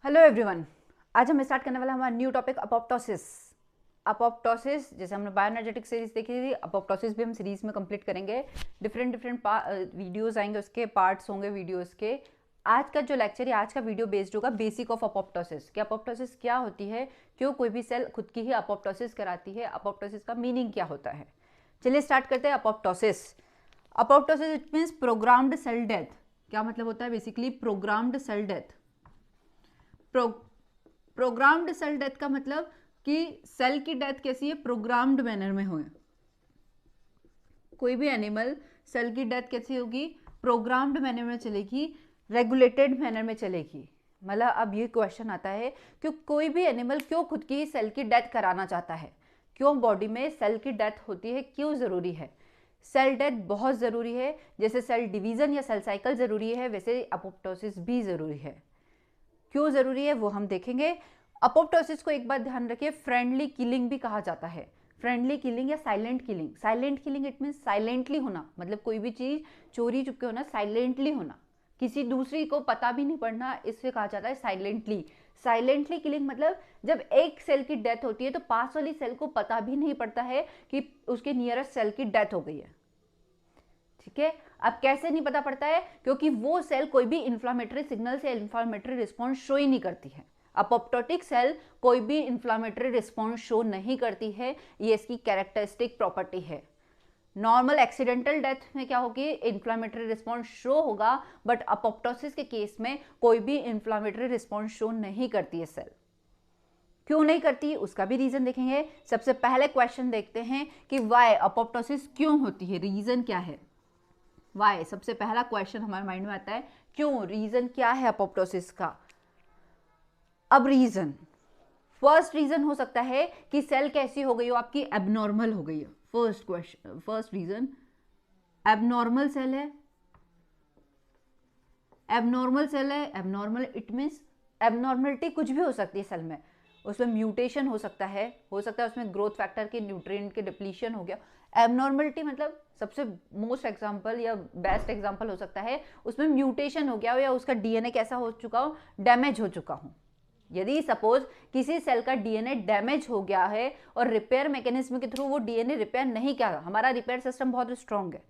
Hello everyone. आज हम start करने वाला हमारा न्यू टॉपिक अपोप्टोसिस। अपोप्टोसिस जैसे हमने बायोएनर्जेटिक सीरीज देखी थी, अपोप्टोसिस भी हम सीरीज में कंप्लीट करेंगे। डिफरेंट डिफरेंट वीडियोस आएंगे, उसके पार्ट्स होंगे वीडियोस के। आज का जो लेक्चर है, आज का वीडियो बेस्ड होगा बेसिक ऑफ अपोप्टोसिस कि अपोप्टोसिस क्या होती है, क्यों कोई भी सेल खुद की ही अपोप्टोसिस कराती है, अपोप्टोसिस का मीनिंग क्या होता है। चलिए स्टार्ट करते हैं। Apoptosis apoptosis it means programmed cell death. क्या मतलब होता है? Basically programmed cell death. Programmed cell death का मतलब कि सेल की डेथ कैसी है? प्रोग्राम्ड मैनर में हो। कोई भी एनिमल सेल की डेथ कैसी होगी? प्रोग्राम्ड मैनर में चलेगी, रेगुलेटेड मैनर में चलेगी। मतलब अब ये क्वेश्चन आता है कि कोई भी एनिमल क्यों खुद की सेल की डेथ कराना चाहता है, क्यों बॉडी में सेल की डेथ होती है, क्यों ज़रूरी है? सेल डेथ बहुत ज़रूरी है। जैसे सेल डिवीज़न या सेल साइकिल ज़रूरी है, वैसे अपोप्टोसिस भी ज़रूरी है। क्यों ज़रूरी है वो हम देखेंगे। अपोप्टोसिस को एक बात ध्यान रखिए, फ्रेंडली किलिंग भी कहा जाता है। फ्रेंडली किलिंग या silent killing. Silent killing it mean silently होना, मतलब कोई भी चीज़ चोरी चुपके होना, साइलेंटली होना, किसी दूसरी को पता भी नहीं पड़ना, इससे कहा जाता है साइलेंटली। साइलेंटली किलिंग मतलब जब एक सेल की डेथ होती है तो पास वाली सेल को पता भी नहीं पड़ता है कि उसके नियरेस्ट सेल की डेथ हो गई है। ठीक है, अब कैसे नहीं पता पड़ता है? क्योंकि वो सेल कोई भी इंफ्लामेटरी सिग्नल से इंफ्लामेटरी रिस्पॉन्स शो ही नहीं करती है। अपोप्टोटिक सेल कोई भी इंफ्लामेटरी रिस्पॉन्स शो नहीं करती है, ये इसकी कैरेक्टरिस्टिक प्रॉपर्टी है। नॉर्मल एक्सीडेंटल डेथ में क्या होगी? इंफ्लामेटरी रिस्पॉन्स शो होगा, बट अपोप्टोसिस के केस में कोई भी इंफ्लामेटरी रिस्पॉन्स शो नहीं करती है सेल। क्यों नहीं करती उसका भी रीजन देखेंगे। सबसे पहले क्वेश्चन देखते हैं कि वाई अपोप्टोसिस क्यों होती है, रीजन क्या है? वाई सबसे पहला क्वेश्चन हमारे माइंड में आता है, क्यों, रीजन क्या है अपोप्टोसिस का। अब रीजन, फर्स्ट रीजन हो सकता है कि सेल कैसी हो गई हो, आपकी एबनॉर्मल हो गई है। First question, first reason abnormal cell है। एबनॉर्मल सेल है, एबनॉर्मल इट मीन्स एबनॉर्मलिटी कुछ भी हो सकती है सेल में। उसमें म्यूटेशन हो सकता है उसमें ग्रोथ फैक्टर के न्यूट्रिएंट के डिप्लीशन हो गया। एबनॉर्मलिटी मतलब सबसे मोस्ट एग्जांपल या बेस्ट एग्जांपल हो सकता है उसमें म्यूटेशन हो गया हो, या उसका डीएनए कैसा हो चुका हो, डैमेज हो चुका हो। यदि सपोज किसी सेल का डीएनए डैमेज हो गया है और रिपेयर मैकेनिज्म के थ्रू वो डीएनए रिपेयर नहीं किया, हमारा रिपेयर सिस्टम बहुत स्ट्रांग है,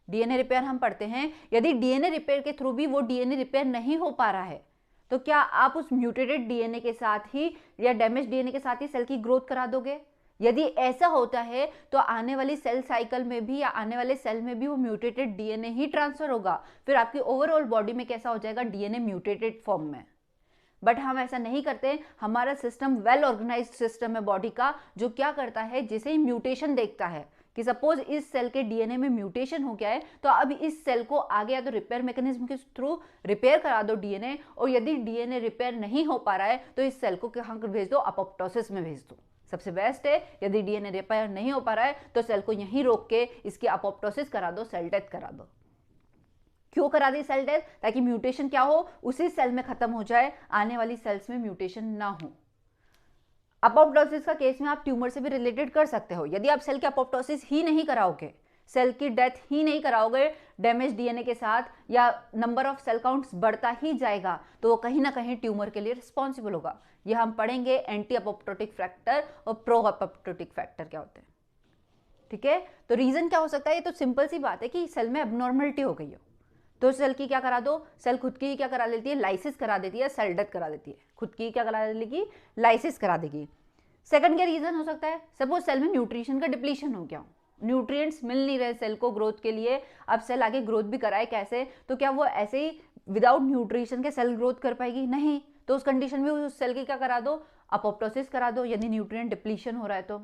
डीएनए रिपेयर हम पढ़ते हैं, यदि डीएनए रिपेयर के थ्रू भी वो डीएनए रिपेयर नहीं हो पा रहा है, तो क्या आप उस म्यूटेटेड डीएनए के साथ ही या डैमेज डीएनए के साथ ही सेल की ग्रोथ करा दोगे? यदि ऐसा होता है तो आने वाली सेल साइकिल में भी या आने वाले सेल में भी वो म्यूटेटेड डीएनए ही ट्रांसफर होगा, फिर आपकी ओवरऑल बॉडी में कैसा हो जाएगा? डीएनए म्यूटेटेड फॉर्म में। बट हम ऐसा नहीं करते, हमारा सिस्टम वेल ऑर्गेनाइज्ड सिस्टम है बॉडी का, जो क्या करता है, जिसे ही म्यूटेशन देखता है कि सपोज इस सेल के डीएनए में म्यूटेशन हो गया है, तो अब इस सेल को आगे या तो रिपेयर मैकेनिज्म के थ्रू रिपेयर करा दो डीएनए, और यदि डीएनए रिपेयर नहीं हो पा रहा है तो इस सेल को कहाँ भेज दो? अपोप्टोसिस में भेज दो। सबसे बेस्ट है, यदि डीएनए रिपेयर नहीं हो पा रहा है तो सेल को यहीं रोक के इसकी अपोप्टोसिस करा दो, सेल डेथ करा दो। क्यों करा दी सेल डेथ? ताकि म्यूटेशन क्या हो, उसी सेल में खत्म हो जाए, आने वाली सेल्स में म्यूटेशन ना हो। अपोप्टोसिस का केस में आप ट्यूमर से भी रिलेटेड कर सकते हो। यदि आप सेल की अपोप्टोसिस ही नहीं कराओगे, सेल की डेथ ही नहीं कराओगे डैमेज डीएनए के साथ, या नंबर ऑफ सेल काउंट्स बढ़ता ही जाएगा, तो वो कहीं ना कहीं ट्यूमर के लिए रिस्पॉन्सिबल होगा। ये हम पढ़ेंगे एंटी अपोप्टोटिक फैक्टर और प्रो अपोप्टोटिक फैक्टर क्या होते हैं। ठीक है, तो रीजन क्या हो सकता है? ये तो सिंपल सी बात है कि सेल में एबनॉर्मलिटी हो गई हो, तो सेल की क्या करा दो? सेल खुद की ही क्या करा लेती है? लाइसिस करा देती है, सेल डेथ करा देती है। खुद की क्या करा देगी? लाइसिस करा देगी। सेकंड क्या रीजन हो सकता है? सपोज सेल में न्यूट्रिशन का डिप्लीशन हो गया, न्यूट्रिएंट्स मिल नहीं रहे सेल को ग्रोथ के लिए, अब सेल आगे ग्रोथ भी कराए कैसे? तो क्या वो ऐसे ही विदाउट न्यूट्रिशन के सेल ग्रोथ कर पाएगी? नहीं। तो उस कंडीशन में उस सेल की क्या करा दो? अपोप्टोसिस करा दो, यदि न्यूट्रिएंट डिप्लीशन हो रहा है तो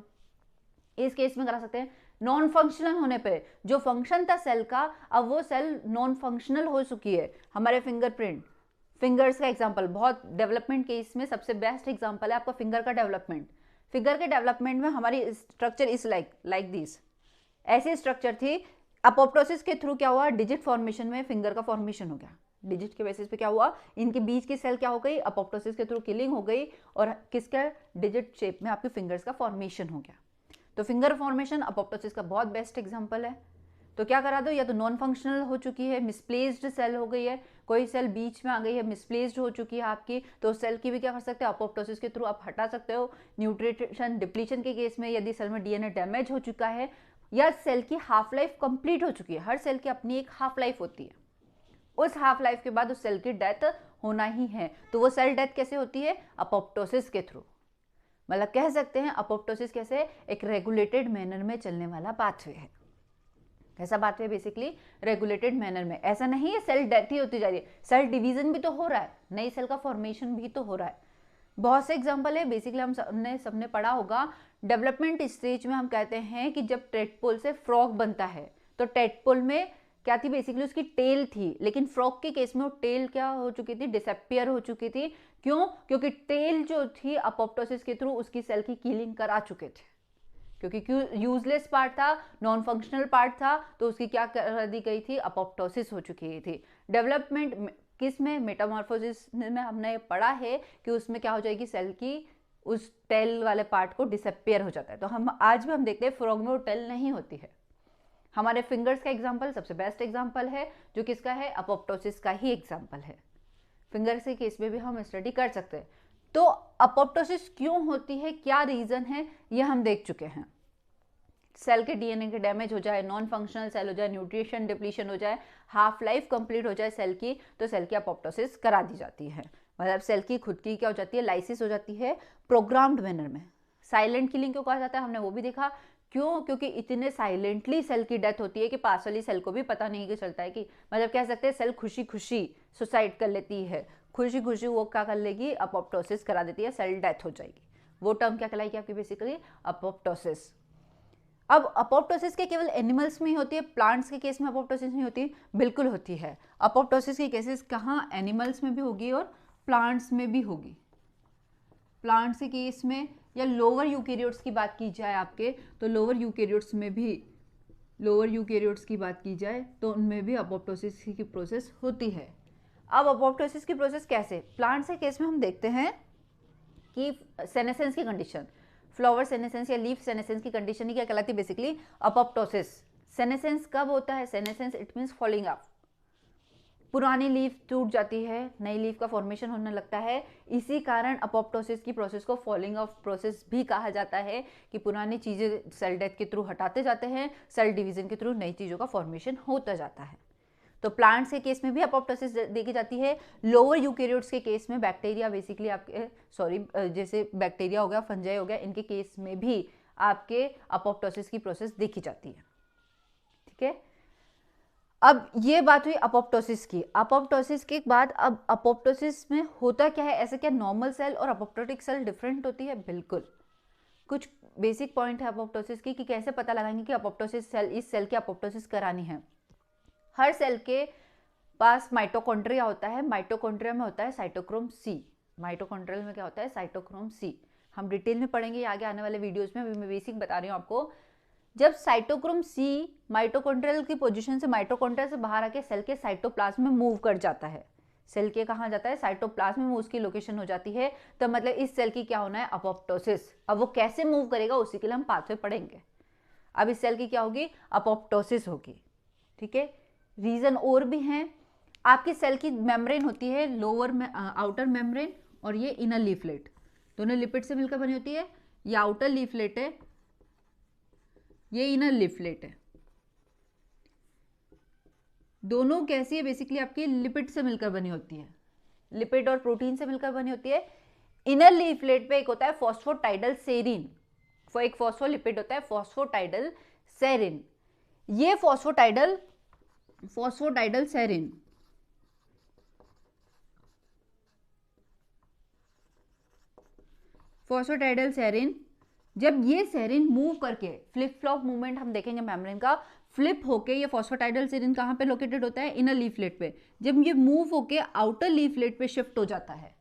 इस केस में करा सकते हैं। नॉन फंक्शनल होने पे, जो फंक्शन था सेल का, अब वो सेल नॉन फंक्शनल हो चुकी है। हमारे फिंगरप्रिंट, फिंगर्स का एग्जांपल बहुत डेवलपमेंट केस में सबसे बेस्ट एग्जांपल है आपका फिंगर का डेवलपमेंट। फिंगर के डेवलपमेंट में हमारी स्ट्रक्चर इज लाइक दिस, ऐसी स्ट्रक्चर थी। अपोप्टोसिस के थ्रू क्या हुआ? डिजिट फॉर्मेशन में फिंगर का फॉर्मेशन हो गया। डिजिट के बेसिस पे क्या हुआ? इनके बीच की सेल क्या हो गई? अपोप्टोसिस के थ्रू किलिंग हो गई, और किसका? डिजिट शेप में आपके फिंगर्स का फॉर्मेशन हो गया। तो फिंगर फॉर्मेशन अपोप्टोसिस का बहुत बेस्ट एग्जांपल है। तो क्या करा दो, या तो नॉन फंक्शनल हो चुकी है, मिसप्लेस्ड सेल हो गई है, कोई सेल बीच में आ गई है, मिसप्लेस्ड हो चुकी है आपकी, तो सेल की भी क्या कर सकते हो, अपोप्टोसिस के थ्रू आप हटा सकते हो। न्यूट्रिशन डिप्लीशन के केस में यदि सेल में डीएनए डैमेज हो चुका है या सेल की हाफ लाइफ कंप्लीट हो चुकी है, हर सेल की अपनी एक हाफ लाइफ होती है, उस हाफ लाइफ के बाद उस सेल की डेथ होना ही है, तो वो सेल डेथ कैसे होती है, अपोप्टोसिस के थ्रू। मतलब कह सकते हैं अपोप्टोसिस कैसे, एक रेगुलेटेड मैनर में चलने वाला पाथवे है। कैसा पाथवे, बेसिकली रेगुलेटेड मैनर में। ऐसा नहीं है सेल डेथ ही होती जा रही है, सेल डिवीजन भी तो हो रहा है, नई सेल का फॉर्मेशन भी तो हो रहा है। बहुत से एग्जांपल है, बेसिकली हम सबने पढ़ा होगा, डेवलपमेंट स्टेज में हम कहते हैं कि जब टेडपोल से फ्रॉग बनता है, तो टेडपोल में क्या थी, बेसिकली उसकी टेल थी, लेकिन फ्रॉग के केस में वो टेल क्या हो चुकी थी, डिसअपियर हो चुकी थी। क्यों, क्योंकि टेल जो थी अपोप्टोसिस के थ्रू उसकी सेल की किलिंग करा चुके थे, क्योंकि यूजलेस पार्ट था, नॉन फंक्शनल पार्ट था, तो उसकी क्या कर दी गई थी, अपोप्टोसिस हो चुकी थी। डेवलपमेंट किस में, मेटामॉर्फोसिस में हमने पढ़ा है कि उसमें क्या हो जाएगी, सेल की उस टेल वाले पार्ट को डिसअपियर हो जाता है। तो हम आज भी हम देखते हैं फ्रॉग में वो टेल नहीं होती है। हमारे फिंगर्स का एग्जाम्पल सबसे बेस्ट एग्जाम्पल है, जो किसका है, अपोप्टोसिस का ही एग्जाम्पल है। फिंगर्स के केस में भी हम स्टडी कर सकते हैं। तो अपोप्टोसिस क्यों होती है, क्या रीजन है, ये हम देख चुके हैं। सेल के डीएनए के डैमेज हो जाए, नॉन फंक्शनल सेल हो जाए, न्यूट्रिशन डिप्लीशन हो जाए, हाफ लाइफ कंप्लीट हो जाए सेल की, तो सेल की अपोप्टोसिस करा दी जाती है। मतलब सेल की खुद की क्या हो जाती है, लाइसिस हो जाती है प्रोग्राम्ड मैनर में। साइलेंट किलिंग क्यों कहा जाता है, हमने वो भी देखा। क्यों, क्योंकि इतने साइलेंटली सेल की डेथ होती है कि पास वाली सेल को भी पता नहीं कि चलता है कि, मतलब कह सकते हैं सेल खुशी खुशी सुसाइड कर लेती है, खुशी खुशी वो क्या कर लेगी, अपोप्टोसिस करा देती है, सेल डेथ हो जाएगी। वो टर्म क्या कहलाएगी आपकी, बेसिकली अपोप्टोसिस। अब अपोप्टोसिस के केवल एनिमल्स में ही होती है, प्लांट्स के केस में अपोप्टोसिस नहीं होती, बिल्कुल होती है। अपोप्टोसिस की केसेस कहाँ, एनिमल्स में भी होगी और प्लांट्स में भी होगी। प्लांट्स के केस में या लोअर यूकेरियोट्स की बात की जाए आपके, तो लोअर यूकेरियोट्स में भी, लोअर यूकेरियोट्स की बात की जाए तो उनमें भी अपोप्टोसिस की प्रोसेस होती है। अब अपोप्टोसिस की प्रोसेस कैसे, प्लांट्स के केस में हम देखते हैं कि सेनेसेंस की कंडीशन, फ्लावर सेनेसेंस या लीफ सेनेसेंस की कंडीशन ही क्या कहलाती है, बेसिकली अपोप्टोसिस। सेनेसेंस कब होता है, senescence it means falling of, पुरानी लीफ टूट जाती है, नई लीफ का फॉर्मेशन होने लगता है। इसी कारण अपोप्टोसिस की प्रोसेस को फॉलिंग ऑफ प्रोसेस भी कहा जाता है, कि पुरानी चीज़ें सेल डेथ के थ्रू हटाते जाते हैं, सेल डिवीजन के थ्रू नई चीज़ों का फॉर्मेशन होता जाता है। तो प्लांट्स के केस में भी अपोप्टोसिस देखी जाती है। लोअर यूकेरियोट्स के केस में बैक्टीरिया, बेसिकली आपके जैसे बैक्टीरिया हो गया, फंजाई हो गया, इनके केस में भी आपके अपोप्टोसिस की प्रोसेस देखी जाती है। ठीक है, अब ये बात हुई अपोप्टोसिस की। अपोप्टोसिस के बाद अब अपोप्टोसिस में होता क्या है, ऐसे क्या नॉर्मल सेल और अपोप्टोटिक सेल डिफरेंट होती है, बिल्कुल। कुछ बेसिक पॉइंट है अपोप्टोसिस की कि कैसे पता लगाएंगे कि अपोप्टोसिस सेल, इस सेल की अपोप्टोसिस करानी है। हर सेल के पास माइटोकॉन्ड्रिया होता है, माइटोकॉन्ड्रिया में होता है साइटोक्रोम सी। माइटोकॉन्ड्रियल में क्या होता है, साइटोक्रोम सी। हम डिटेल में पढ़ेंगे आगे आने वाले वीडियोस में, अभी मैं बेसिक बता रही हूँ आपको। जब साइटोक्रोम सी माइटोकॉन्ड्रियल की पोजीशन से, माइटोकॉन्ड्रिया से बाहर आके सेल के साइटोप्लाज्म में मूव कर जाता है, सेल के कहाँ जाता है, साइटोप्लाज्म में उसकी लोकेशन हो जाती है, तो मतलब इस सेल की क्या होना है, अपोप्टोसिस। अब वो कैसे मूव करेगा उसी के लिए हम पाथवे पढ़ेंगे। अब इस सेल की क्या होगी, अपोप्टोसिस होगी। ठीक है, रीजन और भी हैं। आपकी सेल की मेम्ब्रेन होती है लोअर में, आउटर मेम्ब्रेन, और ये इनर लीफलेट, दोनों लिपिड से मिलकर बनी होती है। ये आउटर लीफलेट है, ये इनर लीफलेट है। दोनों कैसी है, बेसिकली आपकी लिपिड से मिलकर बनी होती है, लिपिड और प्रोटीन से मिलकर बनी होती है। इनर लीफलेट पे एक होता है फॉस्फोटाइडल सेरीन, एक फॉस्फोलिपिड होता है फॉस्फोटाइडल सेरीन। ये फॉस्फोटाइडल सेरीन फॉस्फोटाइडल सेरीन, जब ये सेरीन मूव करके, फ्लिप फ्लॉप मूवमेंट हम देखेंगे मेम्ब्रेन का, फ्लिप होके ये फॉस्फोटाइडल सेरीन कहाँ पे लोकेटेड होता है, इनर लीफलेट पे। जब ये मूव होके आउटर लीफलेट पे शिफ्ट हो जाता है,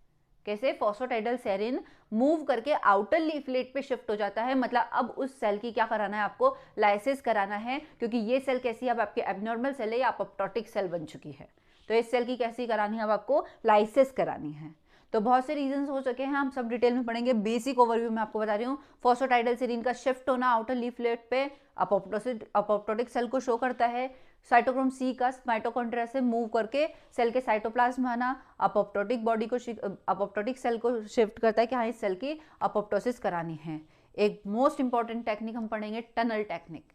कैसे, फॉस्फोटाइडल सेरीन मूव करके आउटर लीफलेट पे शिफ्ट हो जाता है, मतलब अब उस सेल की क्या कराना है आपको, लाइसिस कराना है, क्योंकि ये सेल कैसी है, अब आपकी एबनॉर्मल सेल है या अपोप्टोटिक सेल बन चुकी है, तो इस सेल की कैसी करानी है, अब आपको लाइसिस करानी है। तो बहुत से रीजंस हो सके हैं, हम सब डिटेल में पढ़ेंगे। बेसिक ओवरव्यू में आपको बता रही हूँ। फॉस्फेटाइडल सेरीन का शिफ्ट होना आउटर लीफलेट पे अपोप्टोटिक सेल को शो करता है। साइटोक्रोम सी का माइटोकॉन्ड्रिया से मूव करके सेल के साइटोप्लाज्म में आना अपोप्टोटिक सेल को शिफ्ट करता है कि हाँ इस सेल की अपोप्टोसिस करानी है। एक मोस्ट इंपॉर्टेंट टेक्निक हम पढ़ेंगे टनल टेक्निक,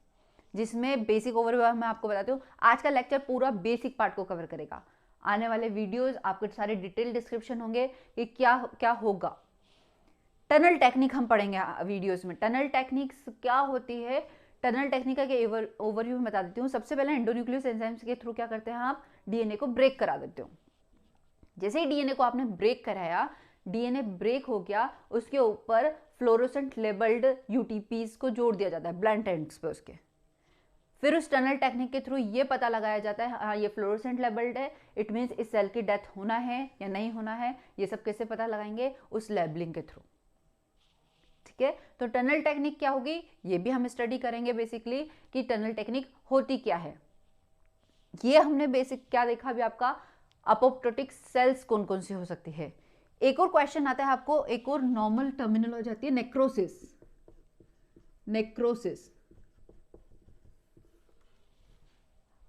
जिसमें बेसिक ओवरव्यू मैं आपको बताती हूँ। आज का लेक्चर पूरा बेसिक पार्ट को कवर करेगा। आने वाले वीडियोस आपके सारे डिटेल डिस्क्रिप्शन होंगे कि क्या क्या होगा। टनल टेक्निक हम पढ़ेंगे वीडियोस में। टनल टेक्निक्स क्या होती है, टनल टेक्निक का ओवरव्यू में बता देती हूँ। सबसे पहले एंडोन्यूक्लियस एंजाइम्स के थ्रू क्या करते हैं आप, डीएनए को ब्रेक करा देते हो। जैसे ही डीएनए को आपने ब्रेक कराया, डीएनए ब्रेक हो गया, उसके ऊपर फ्लोरोसेंट लेबल्ड यूटीपीज को जोड़ दिया जाता है ब्लंट एंड्स पे उसके। फिर उस टनल टेक्निक के थ्रू ये पता लगाया जाता है हाँ ये फ्लोरोसेंट लेबल्ड है, इट मीन्स इस सेल की डेथ होना है या नहीं होना है। ये सब कैसे पता लगाएंगे, उस लेबलिंग के थ्रू। ठीक है, तो टनल टेक्निक क्या होगी ये भी हम स्टडी करेंगे बेसिकली कि टनल टेक्निक होती क्या है। ये हमने बेसिक क्या देखा अभी आपका, अपोप्टोटिक सेल्स कौन कौन सी हो सकती है। एक और क्वेश्चन आता है आपको, एक और नॉर्मल टर्मिनोलॉजी आती है नेक्रोसिस। नेक्रोसिस,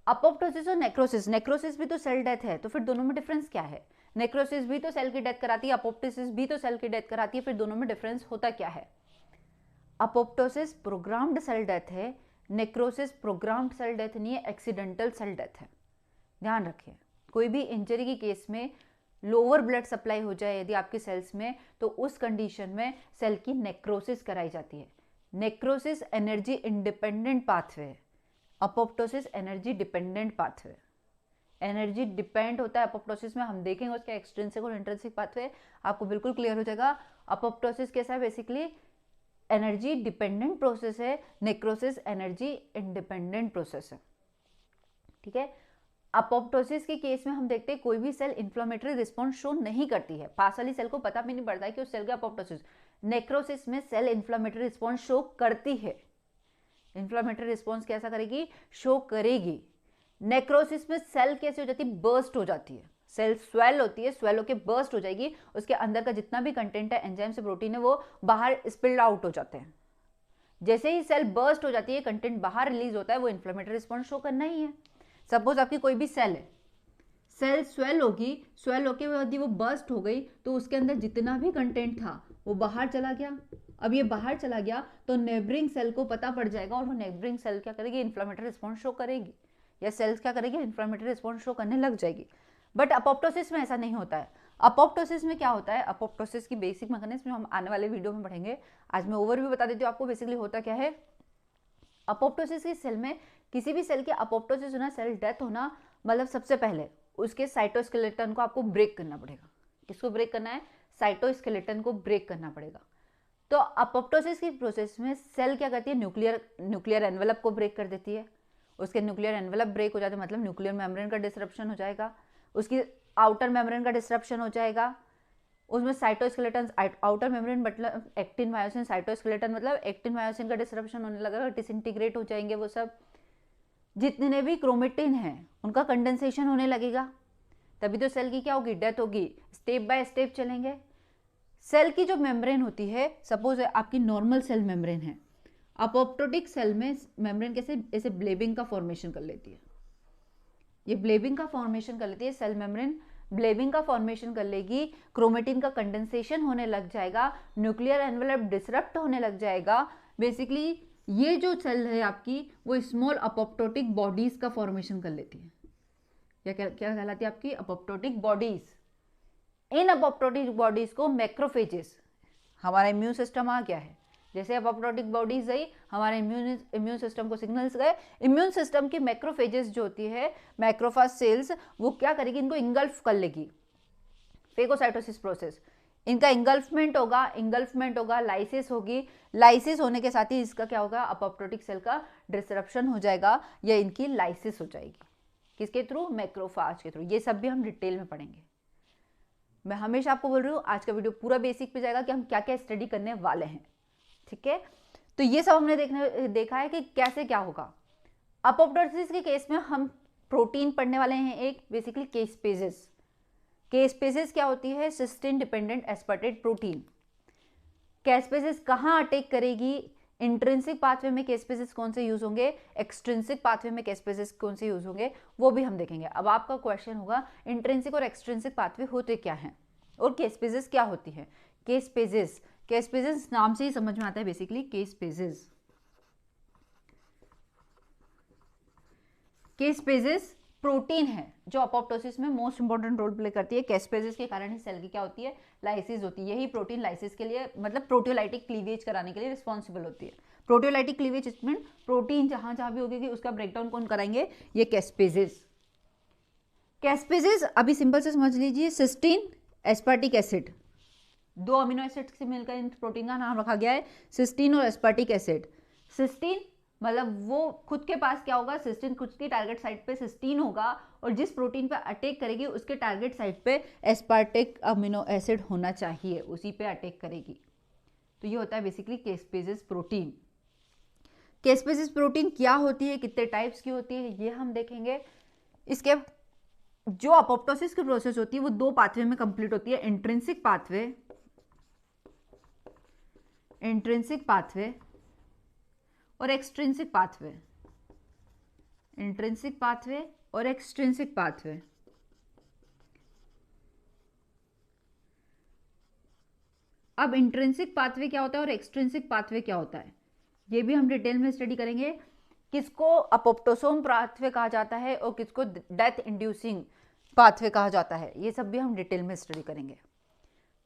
अपोप्टोसिस और नेक्रोसिस। नेक्रोसिस भी तो सेल डेथ है, तो फिर दोनों में डिफरेंस क्या है। नेक्रोसिस भी तो सेल की डेथ कराती है, अपोप्टोसिस भी तो सेल की डेथ कराती है, फिर दोनों में डिफरेंस होता क्या है। अपोप्टोसिस प्रोग्राम्ड सेल डेथ है, नेक्रोसिस प्रोग्राम्ड सेल डेथ नहीं है, एक्सीडेंटल सेल डेथ है। ध्यान रखिए, कोई भी इंजरी के केस में लोअर ब्लड सप्लाई हो जाए यदि आपके सेल्स में, तो उस कंडीशन में सेल की नेक्रोसिस कराई जाती है। नेक्रोसिस एनर्जी इंडिपेंडेंट पाथवे है, apoptosis energy dependent pathway. Energy depend होता है अपोप्टोसिस में, हम देखेंगे उसके एक्सट्रिंसिक और इंट्रिंसिक पाथवे, आपको बिल्कुल क्लियर हो जाएगा। अपोप्टोसिस कैसा है, बेसिकली एनर्जी डिपेंडेंट प्रोसेस है, नेक्रोसिस एनर्जी इंडिपेंडेंट प्रोसेस है। ठीक है, अपोप्टोसिस के केस में हम देखते हैं कोई भी सेल इन्फ्लेमेटरी रिस्पॉन्स शो नहीं करती है, पास वाली सेल को पता भी नहीं पड़ता है कि उस सेल का अपोप्टोसिस। नेक्रोसिस में सेल इन्फ्लेमेटरी रिस्पॉन्स शो करती है। इन्फ्लेमेटरी रिस्पॉन्स कैसा करेगी, शो करेगी। नेक्रोसिस में सेल कैसे हो जाती है, बर्स्ट हो जाती है। सेल स्वेल होती है, स्वेल होकर बर्स्ट हो जाएगी, उसके अंदर का जितना भी कंटेंट है, एंजाइम से प्रोटीन है, वो बाहर स्पिल्ड आउट हो जाते हैं। जैसे ही सेल बर्स्ट हो जाती है, कंटेंट बाहर रिलीज होता है, वो इन्फ्लेमेटरी रिस्पॉन्स शो करना ही है। सपोज आपकी कोई भी सेल है, सेल स्वेल होगी, स्वेल होके यदि वो बर्स्ट हो गई तो उसके अंदर जितना भी कंटेंट था वो बाहर चला गया। अब ये बाहर चला गया तो नेबरिंग सेल को पता पड़ जाएगा और वो नेबरिंग सेल क्या करेगी, इन्फ्लेमेटरी रिस्पॉन्स शो करेगी, या सेल्स क्या करेगी, इन्फ्लेमेटरी रिस्पॉन्स शो करने लग जाएगी। बट अपोप्टोसिस में ऐसा नहीं होता है। अपोप्टोसिस में क्या होता है, अपोप्टोसिस की बेसिक मैकेनिज्म हम आने वाले वीडियो में पढ़ेंगे। आज मैं ओवरव्यू बता देती हूँ आपको बेसिकली होता क्या है। अपोप्टोसिस की सेल में किसी भी सेल के अपोप्टोसिस होना, सेल डेथ होना, मतलब सबसे पहले उसके साइटोस्केलेटन को आपको ब्रेक करना पड़ेगा। किसको ब्रेक करना है, साइटोस्केलेटन को ब्रेक करना पड़ेगा। तो अपोप्टोसिस की प्रोसेस में सेल क्या करती है, न्यूक्लियर एनवेलप को ब्रेक कर देती है। उसके न्यूक्लियर एनवेलप ब्रेक हो जाता है, मतलब न्यूक्लियर मेम्ब्रेन का डिसरप्शन हो जाएगा, उसकी आउटर मेम्ब्रेन का डिसरप्शन हो जाएगा। उसमें साइटोस्केलेटन, आउटर मेम्ब्रेन मतलब एक्टिन मायोसिन, साइटोस्केलेटन मतलब एक्टिन मायोसिन का डिसरप्शन होने लगेगा, डिसइंटीग्रेट हो जाएंगे वो सब। जितने भी क्रोमेटिन हैं उनका कंडेंसेशन होने लगेगा, तभी तो सेल की क्या होगी, डेथ होगी। स्टेप बाय स्टेप चलेंगे। सेल की जो मेम्ब्रेन होती है, सपोज आपकी नॉर्मल सेल मेम्ब्रेन है, अपोप्टोटिक सेल में मेम्ब्रेन कैसे ऐसे ब्लेबिंग का फॉर्मेशन कर लेती है। ये ब्लेबिंग का फॉर्मेशन कर लेती है सेल मेम्ब्रेन, ब्लेबिंग का फॉर्मेशन कर लेगी, क्रोमेटिन का कंडेंसेशन होने लग जाएगा, न्यूक्लियर एनवेलप डिसरप्ट होने लग जाएगा। बेसिकली ये जो सेल है आपकी, वो स्मॉल अपोप्टोटिक बॉडीज का फॉर्मेशन कर लेती है। या क्या कहलाती है आपकी, अपोप्टोटिक बॉडीज। इन अपोप्टोटिक बॉडीज को मैक्रोफेजेस, हमारा इम्यून सिस्टम आ गया है, जैसे अपोप्टोटिक बॉडीज गई, हमारे इम्यून सिस्टम को सिग्नल्स गए, इम्यून सिस्टम की मैक्रोफेजेस जो होती है, मैक्रोफाज सेल्स, वो क्या करेगी, इनको इंगल्फ कर लेगी। फेगोसाइटोसिस प्रोसेस, इनका इंगल्फमेंट होगा, लाइसिस होगी, लाइसिस होने के साथ ही इसका क्या होगा, अपोप्टोटिक सेल का डिसरप्शन हो जाएगा, या इनकी लाइसिस हो जाएगी। किसके थ्रू, मैक्रोफाज के थ्रू। ये सब भी हम डिटेल में पढ़ेंगे। मैं हमेशा आपको बोल रही हूँ आज का वीडियो पूरा बेसिक पे जाएगा कि हम क्या क्या स्टडी करने वाले हैं। ठीक है, तो ये सब हमने देखा है कि कैसे क्या होगा। अपोप्टोसिस के केस में हम प्रोटीन पढ़ने वाले हैं, एक बेसिकली केस पेजेस। कैस्पेसिस क्या होती है? Cysteine dependent aspartate protein. Caspases कहाँ अटैक करेगी? इंट्रिंसिक पाथवे में कैस्पेसिस कौन से यूज होंगे, एक्सट्रिंसिक पाथवे में कैस्पेसिस कौन से यूज होंगे, वो भी हम देखेंगे। अब आपका क्वेश्चन होगा इंट्रिंसिक और एक्सट्रिंसिक पाथवे होते क्या हैं और कैस्पेसिस क्या होती है? कैस्पेसिस, कैस्पेसिस नाम से ही समझ में आता है बेसिकली। कैस्पेसिस, कैस्पेसिस प्रोटीन है जो अपोप्टोसिस में मोस्ट इंपॉर्टेंट रोल प्ले करती है। कैस्पेसिस के कारण ही सेल की क्या होती है? लाइसिस होती है। यही प्रोटीन लाइसिस के लिए, मतलब प्रोटियोलाइटिक क्लीवेज कराने के लिए रिस्पॉन्सिबल होती है। प्रोटियोलाइटिक क्लीवेज मीन प्रोटीन जहां जहां भी होगी उसका ब्रेकडाउन कौन कराएंगे? ये कैस्पेसिस। कैस्पेसिस अभी सिंपल से समझ लीजिए, सिस्टीन एस्पार्टिक एसिड, दो अमीनो एसिड से मिलकर इन प्रोटीन का नाम रखा गया है सिस्टीन और एस्पार्टिक एसिड। सिस्टीन मतलब वो खुद के पास क्या होगा? सिस्टीन खुद की टारगेट साइट पे सिस्टीन होगा और जिस प्रोटीन पे अटैक करेगी उसके टारगेट साइट पे एस्पार्टिक अमीनो एसिड होना चाहिए, उसी पे अटैक करेगी। तो ये होता है basically caspases protein. Caspases protein क्या होती है, कितने टाइप्स की होती है, ये हम देखेंगे। इसके जो अपोप्टोसिस की प्रोसेस होती है वो दो पाथवे में कंप्लीट होती है, इंट्रिंसिक पाथवे, इंट्रिंसिक पाथवे और एक्सट्रिंसिक पाथवे, इंट्रिंसिक पाथवे और एक्सट्रिंसिक पाथवे। अब इंट्रिंसिक पाथवे क्या होता है और एक्सट्रिंसिक पाथवे क्या होता है, ये भी हम डिटेल में स्टडी करेंगे। किसको अपोप्टोसोम पाथवे कहा जाता है और किसको डेथ इंड्यूसिंग पाथवे कहा जाता है, ये सब भी हम डिटेल में स्टडी करेंगे।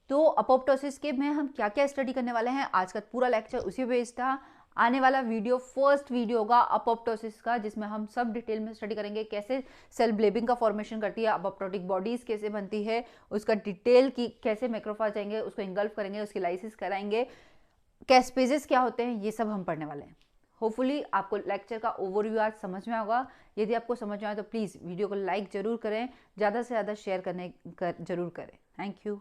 तो अपोप्टोसिस के में हम क्या क्या स्टडी करने वाले हैं, आज का पूरा लेक्चर उसी बेस्ड था। आने वाला वीडियो फर्स्ट वीडियो होगा अपोप्टोसिस का, जिसमें हम सब डिटेल में स्टडी करेंगे कैसे सेल ब्लेबिंग का फॉर्मेशन करती है, अपोप्टोटिक बॉडीज कैसे बनती है, उसका डिटेल की कैसे मैक्रोफाज जाएंगे, उसको इंगल्फ करेंगे, उसकी लाइसिस कराएंगे, कैस्पेसिस क्या होते हैं, ये सब हम पढ़ने वाले हैं। होपफुली आपको लेक्चर का ओवरव्यू आज समझ में होगा। यदि आपको समझ में आए तो प्लीज़ वीडियो को लाइक जरूर करें, ज़्यादा से ज़्यादा शेयर करने जरूर करें। Thank you.